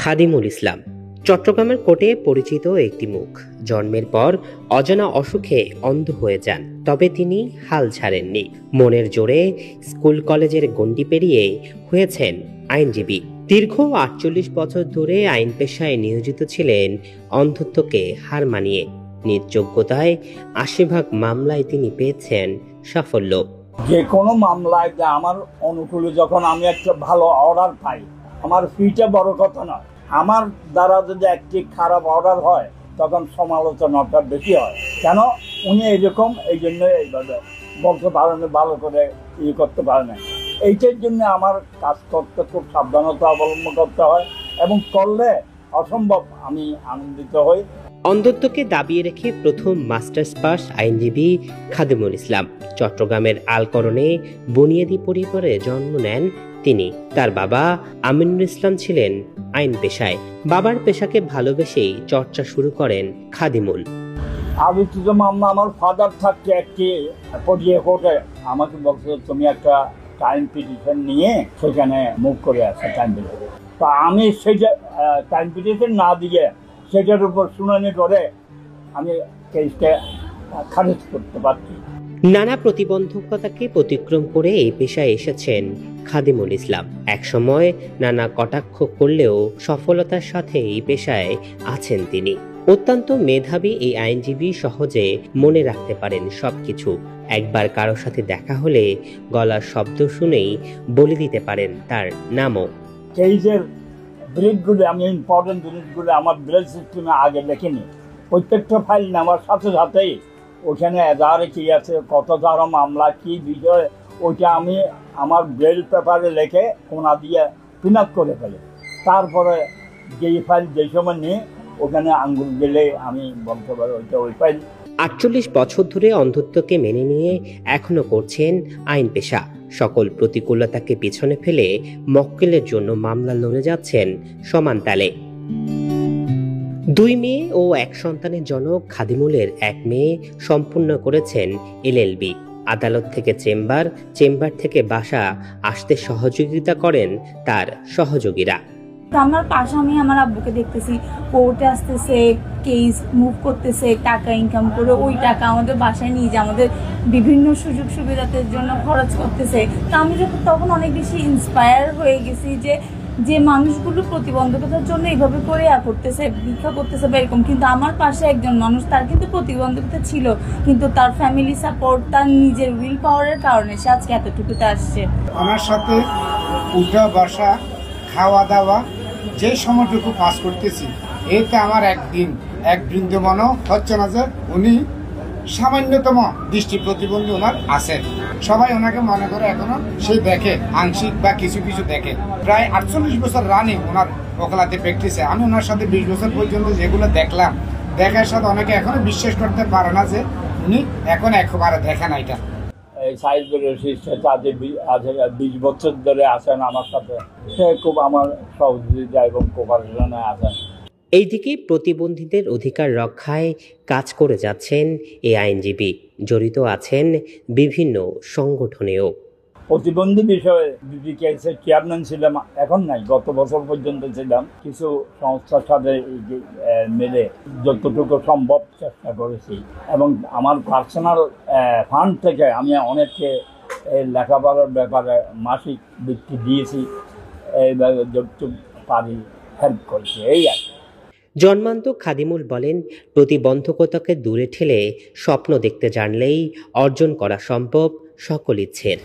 খাদিমুল ইসলাম চট্টগ্রামের কোর্টে পরিচিত একটি মুখ। জন্মের পর অজানা অসুখে অন্ধ হয়ে যান, তবে তিনি হাল ছাড়েননি। মনের জোরে স্কুল কলেজের গণ্ডি পেরিয়ে হয়েছেন আইনজীবী। দীর্ঘ ৪৮ বছর ধরে আইন পেশায় নিয়োজিত ছিলেন অন্ধত্বকে হার মানিয়ে। নিজ যোগ্যতায় ৮০ ভাগ মামলায় তিনি পেয়েছেন সাফল্য। যে কোনো মামলায় আমার অনুকূলে যখন আমি একটা ভালো অর্ডার পাই, আমার ফিটা বড় কথা নয়। আমার দ্বারা যদি একটি খারাপ অর্ডার হয় তখন সমালোচনাটা বেশি হয়। কেন উনি এরকম, এই জন্য এইভাবে বলতে পারেন, ভালো করে করতে পারে না। এইটার জন্য আমার কাজ করতে খুব সাবধানতা অবলম্বন করতে হয় এবং করলে অসম্ভব আমি আনন্দিত হই। অন্ধত্বকে দাবিয়ে রেখে প্রথম মাস্টার্স পাস আইনজীবী খাদিমুল ইসলাম চট্টগ্রামের আলকরণে বুনিয়াদী পরিবারে জন্ম নেন তিনি। তার বাবা আমিনুল ইসলাম ছিলেন আইন পেশায়। বাবার পেশাকে ভালোবেসেই চর্চা শুরু করেন খাদিমুল। আলোচিত মামলা আমার ফাদার থাকতে একটি পর্যায়ে কোর্টে আমাকে বলছে, তুমি একটা টাইম পিটিশন নিয়ে সেখানে মুভ করে আসো টাইম পিটিশন। তো আমি সেটা টাইম পিটিশন না দিয়ে সেটার উপর শুনানি করে আমি কেসটা খারিজ করতে পারছি। নানা প্রতিবন্ধকতাকে অতিক্রম করে এই পেশায় এসেছেন খাদিমুল ইসলাম। একসময় নানা কটাক্ষ করলেও সফলতার সাথে এই পেশায় আছেন তিনি। অত্যন্ত মেধাবী এই আইনজীবী সহজে মনে রাখতে পারেন সবকিছু। একবার কারো সাথে দেখা হলে গলার শব্দ শুনেই বলে দিতে পারেন তার নামও। কেসের ব্রেকগুলো, আমি ইম্পর্টেন্ট জিনিসগুলো আমার ব্রেল সিস্টেমে আগে লিখিনি। প্রত্যেকটা ফাইল নেওয়ার সাথে সাথেই ওখানে এজাহারে কী আছে, কত ধারা মামলা, কী বিষয়, ওইটা আমি আমার ব্রেল পেপারে লিখে কোনা দিয়ে পিন আপ করে ফেলি। তারপরে যেই ফাইল যেই সময় নিয়ে ওখানে আঙ্গুল গেলে আমি বলতে পারি ওইটা ওই ফাইল। ৪৮ বছর ধরে অন্ধত্বকে মেনে নিয়ে এখনো করছেন আইন পেশা। সকল প্রতিকূলতাকে পিছনে ফেলে মক্কেলের জন্য মামলা লড়ে যাচ্ছেন সমান তালে। ২ মেয়ে ও ১ সন্তানের জনক খাদিমুলের ১ মেয়ে সম্পূর্ণ করেছেন এলএলবি। আদালত থেকে চেম্বার, চেম্বার থেকে বাসা আসতে সহযোগিতা করেন তার সহযোগীরা। আমার পাশে আমি আমার আব্বুকে দেখতেছি কোর্টে আসতেছে, কেস মুভ করতেছে, টাকা ইনকাম করে ওই টাকা আমাদের বাসায় নিয়ে যে আমাদের বিভিন্ন সুযোগ সুবিধাদের জন্য খরচ করতেছে। তো আমি তখন অনেক বেশি ইন্সপায়ার হয়ে গেছি যে মানুষগুলো প্রতিবন্ধকতার জন্য এইভাবে করে করতেছে, ভিক্ষা করতেছে বা এরকম, কিন্তু আমার পাশে একজন মানুষ, তার কিন্তু প্রতিবন্ধকতা ছিল, কিন্তু তার ফ্যামিলি সাপোর্ট, তার নিজের উইল পাওয়ারের কারণে সে আজকে এতটুকুতে আসছে। আমার সাথে উঠা বসা, খাওয়া দাওয়া যে সময়টুকু পাস করতেছি, এতে আমার এক বৃন্দ মনে হচ্ছে না যে উনি সামান্যতম দৃষ্টি প্রতিবন্ধী ওনার আছে। সবাই ওনাকে মনে করে এখনো সেই দেখে, আংশিক বা কিছু কিছু দেখে। প্রায় ৪৮ বছর রানিং ওনার ওকালাতে প্র্যাকটিসে। আমি ওনার সাথে ২০ বছর পর্যন্ত যেগুলো দেখলাম, দেখার সাথে অনেকে এখনো বিশ্বাস করতে পারে না যে উনি এখন একেবারে দেখে না। এটা এই সাইজগুলোর তাদের ২০ বছর ধরে আছেন আমার সাথে, সে খুব আমার সহযোগিতা এবং কোপারেশনে আছেন। এইদিকে প্রতিবন্ধীদের অধিকার রক্ষায় কাজ করে যাচ্ছেন এই আইনজীবী। জড়িত আছেন বিভিন্ন সংগঠনেও। প্রতিবন্ধী বিষয়ে বিপিকেএসের চেয়ারম্যান ছিলাম, এখন নাই, গত বছর পর্যন্ত ছিলাম। কিছু সংস্থার সাথে মিলে যতটুকু সম্ভব চেষ্টা করেছি এবং আমার পার্সোনাল ফান্ড থেকে আমি অনেককে লেখাপড়ার ব্যাপারে মাসিক বৃত্তি দিয়েছি, এইভাবে যতটুকু পারি হেল্প করছি, এই আর কি। জন্মান্ত খাদিমুল বলেন, প্রতিবন্ধকতাকে দূরে ঠেলে স্বপ্ন দেখতে জানলেই অর্জন করা সম্ভব সকল ইচ্ছের।